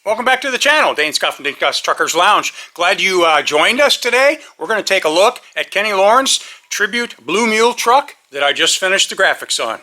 Welcome back to the channel, Dane Scott from Dane Scott's Truckers Lounge. Glad you joined us today. We're going to take a look at Kenny Lauren's Tribute Blue Mule truck that I just finished the graphics on.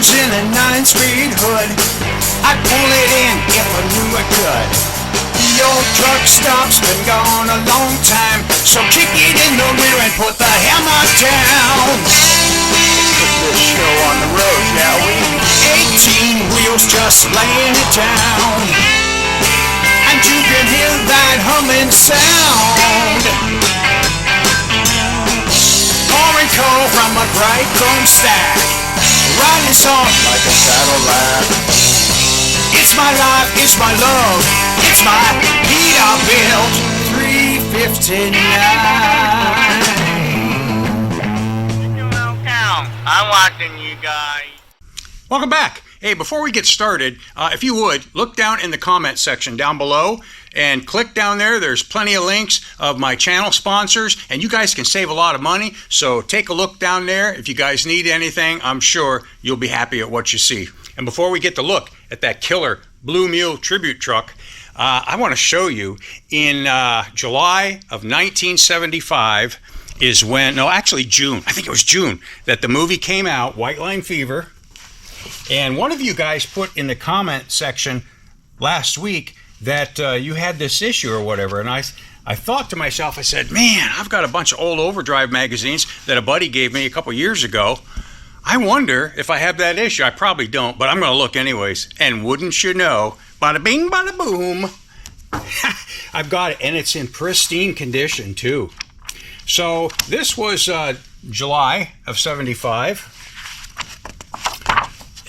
In a 9-speed hood, I'd pull it in if I knew I could. The old truck stop's been gone a long time, so kick it in the rear and put the hammer down. Put this show on the road, shall we? 18 wheels just laying it down, and you can hear that humming sound. Pouring coal from a bright chrome stack, riding soft like a Cadillac. It's my life, it's my love, it's my Peterbilt 359. I'm watching you guys. Welcome back. Hey, before we get started, if you would, look down in the comment section down below and click down there. There's plenty of links of my channel sponsors, and you guys can save a lot of money. So take a look down there. If you guys need anything, I'm sure you'll be happy at what you see. And before we get to look at that killer Blue Mule tribute truck, I want to show you in July of 1975 is when, no, actually June, I think it was June, that the movie came out, White Line Fever. And one of you guys put in the comment section last week that you had this issue or whatever, and I thought to myself, I said, man, I've got a bunch of old Overdrive magazines that a buddy gave me a couple years ago. I wonder if I have that issue. I probably don't, but I'm going to look anyways. And wouldn't you know, bada bing, bada boom, I've got it, and it's in pristine condition too. So this was July of 75.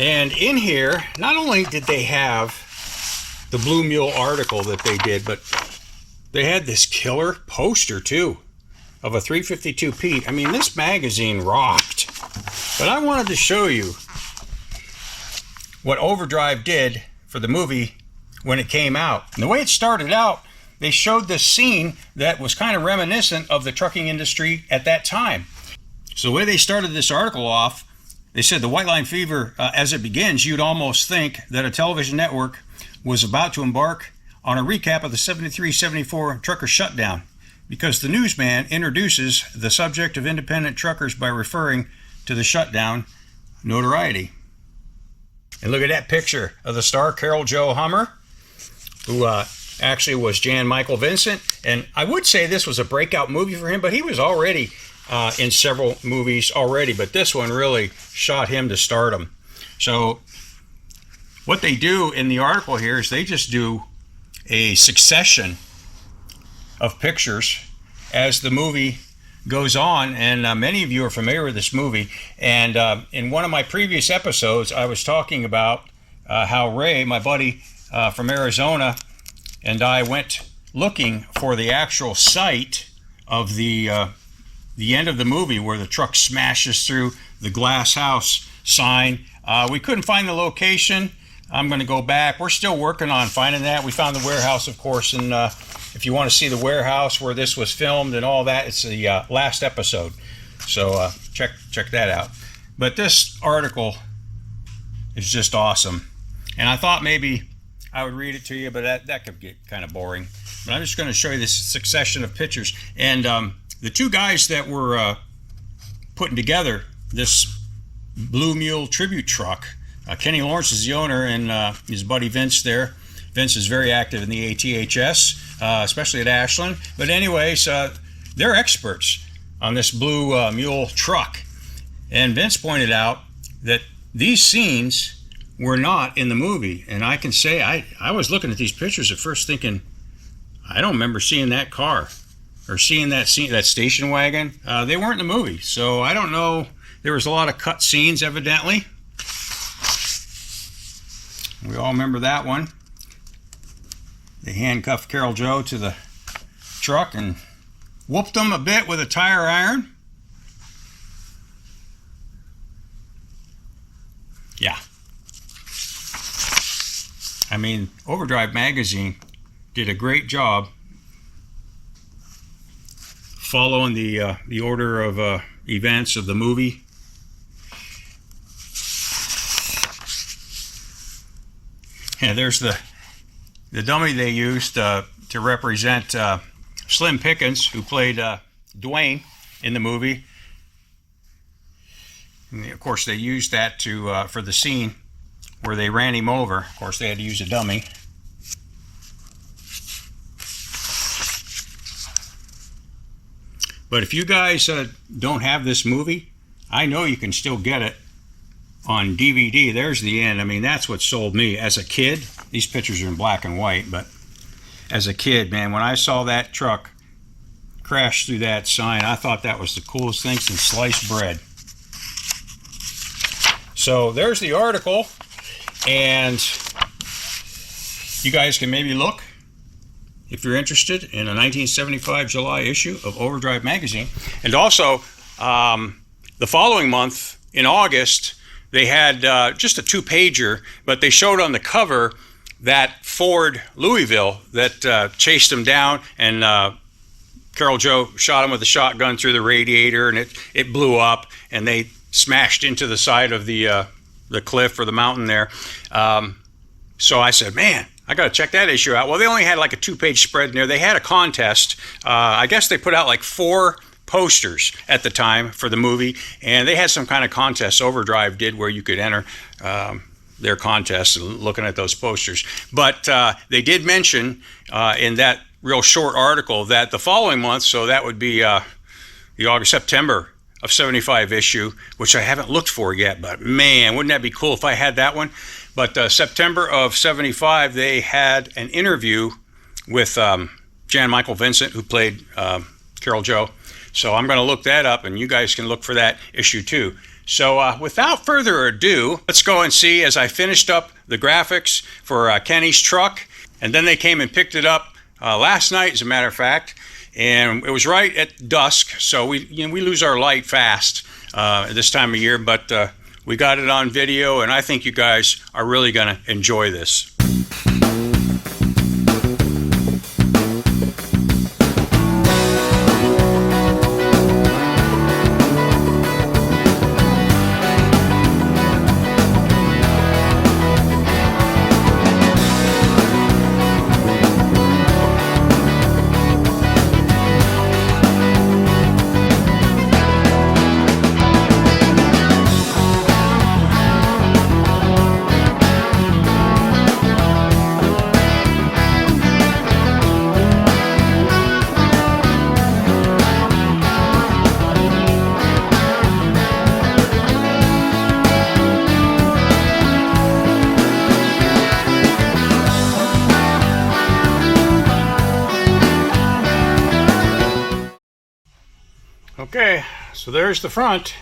And in here, not only did they have the Blue Mule article that they did, but they had this killer poster too of a 352 Pete. I mean, this magazine rocked. But I wanted to show you what Overdrive did for the movie when it came out. And the way it started out, they showed this scene that was kind of reminiscent of the trucking industry at that time. So the way they started this article off, they said the White Line Fever, as it begins, you'd almost think that a television network was about to embark on a recap of the 73-74 trucker shutdown, because the newsman introduces the subject of independent truckers by referring to the shutdown notoriety. And look at that picture of the star Carol Jo Hummer, who actually was Jan Michael Vincent. And I would say this was a breakout movie for him, but he was already in several movies already, but this one really shot him to stardom. So what they do in the article here is they just do a succession of pictures as the movie goes on, and many of you are familiar with this movie. And in one of my previous episodes, I was talking about how Ray, my buddy from Arizona, and I went looking for the actual site of the end of the movie where the truck smashes through the glass house sign. We couldn't find the location. I'm going to go back. We're still working on finding that. We found the warehouse, of course, and if you want to see the warehouse where this was filmed and all that, it's the last episode. So check that out. But this article is just awesome. And I thought maybe I would read it to you, but that could get kind of boring. But I'm just going to show you this succession of pictures. And the two guys that were putting together this Blue Mule tribute truck, Kenny Lawrence is the owner, and his buddy Vince there. Vince is very active in the ATHS, especially at Ashland. But anyways, they're experts on this Blue Mule truck. And Vince pointed out that these scenes were not in the movie. And I can say, I was looking at these pictures at first thinking, I don't remember seeing that car or seeing that station wagon. They weren't in the movie. So I don't know. There was a lot of cut scenes, evidently. We all remember that one. They handcuffed Carol Jo to the truck and whooped them a bit with a tire iron. Yeah. I mean, Overdrive Magazine did a great job following the order of events of the movie. Yeah, there's the dummy they used to represent Slim Pickens, who played Dwayne in the movie. And of course, they used that for the scene where they ran him over. Of course, they had to use a dummy. But if you guys don't have this movie, I know you can still get it on DVD. There's the end. I mean, that's what sold me as a kid. These pictures are in black and white, but as a kid, man, when I saw that truck crash through that sign, I thought that was the coolest thing since sliced bread. So there's the article, and you guys can maybe look if you're interested in a 1975 July issue of Overdrive Magazine. And also, the following month, in August, they had just a 2-pager, but they showed on the cover that Ford Louisville that chased them down, and Carol Joe shot him with a shotgun through the radiator, and it blew up, and they smashed into the side of the cliff or the mountain there. So I said, man, I got to check that issue out. Well, they only had like a 2-page spread in there. They had a contest. I guess they put out like 4 posters at the time for the movie, and they had some kind of contest Overdrive did where you could enter their contest looking at those posters. But they did mention in that real short article that the following month, so that would be the September of 75 issue, which I haven't looked for yet, but man, wouldn't that be cool if I had that one? But September of 75, they had an interview with Jan Michael Vincent, who played Carol Joe. So I'm going to look that up, and you guys can look for that issue too. So without further ado, let's go and see as I finished up the graphics for Kenny's truck. And then they came and picked it up last night, as a matter of fact. And it was right at dusk, so we lose our light fast at this time of year, but we got it on video, and I think you guys are really going to enjoy this. Okay, so there's the front.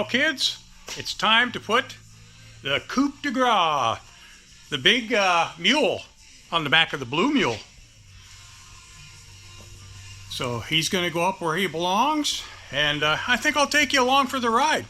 kids, it's time to put the coup de grace, the big mule, on the back of the blue mule. So he's going to go up where he belongs, and I think I'll take you along for the ride.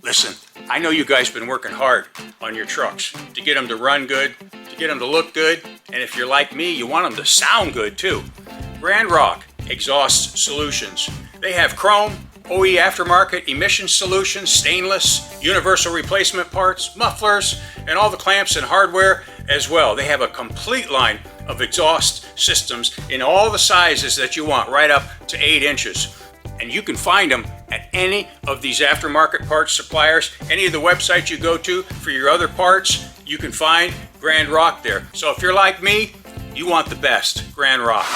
Listen, I know you guys have been working hard on your trucks to get them to run good, to get them to look good, and if you're like me, you want them to sound good too. Grand Rock Exhaust Solutions. They have chrome, OE aftermarket emission solutions, stainless, universal replacement parts, mufflers, and all the clamps and hardware as well. They have a complete line of exhaust systems in all the sizes that you want, right up to 8 inches. And you can find them at any of these aftermarket parts suppliers, any of the websites you go to for your other parts, you can find Grand Rock there. So if you're like me, you want the best, Grand Rock.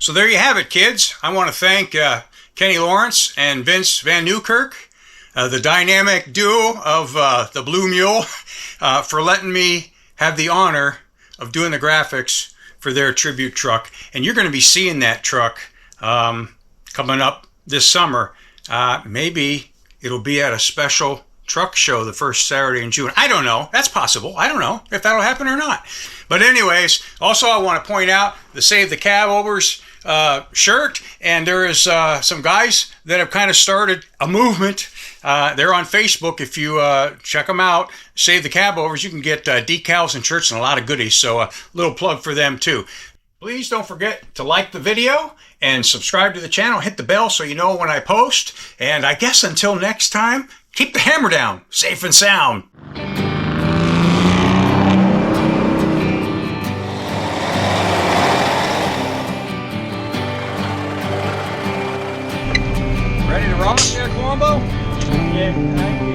So there you have it, kids. I want to thank Kenny Lawrence and Vince Van Newkirk, the dynamic duo of the Blue Mule, for letting me have the honor of doing the graphics for their tribute truck. And you're going to be seeing that truck coming up this summer. Maybe it'll be at a special truck show the first Saturday in June. I don't know. That's possible. I don't know if that'll happen or not. But anyways, also I want to point out the Save the Cabovers shirt, and there is some guys that have kind of started a movement. They're on Facebook. If you check them out, Save the Cabovers, you can get decals and shirts and a lot of goodies. So a little plug for them too. Please don't forget to like the video and subscribe to the channel. Hit the bell so you know when I post. And I guess until next time, keep the hammer down, safe and sound. Ready to rock there, Colombo? Yeah,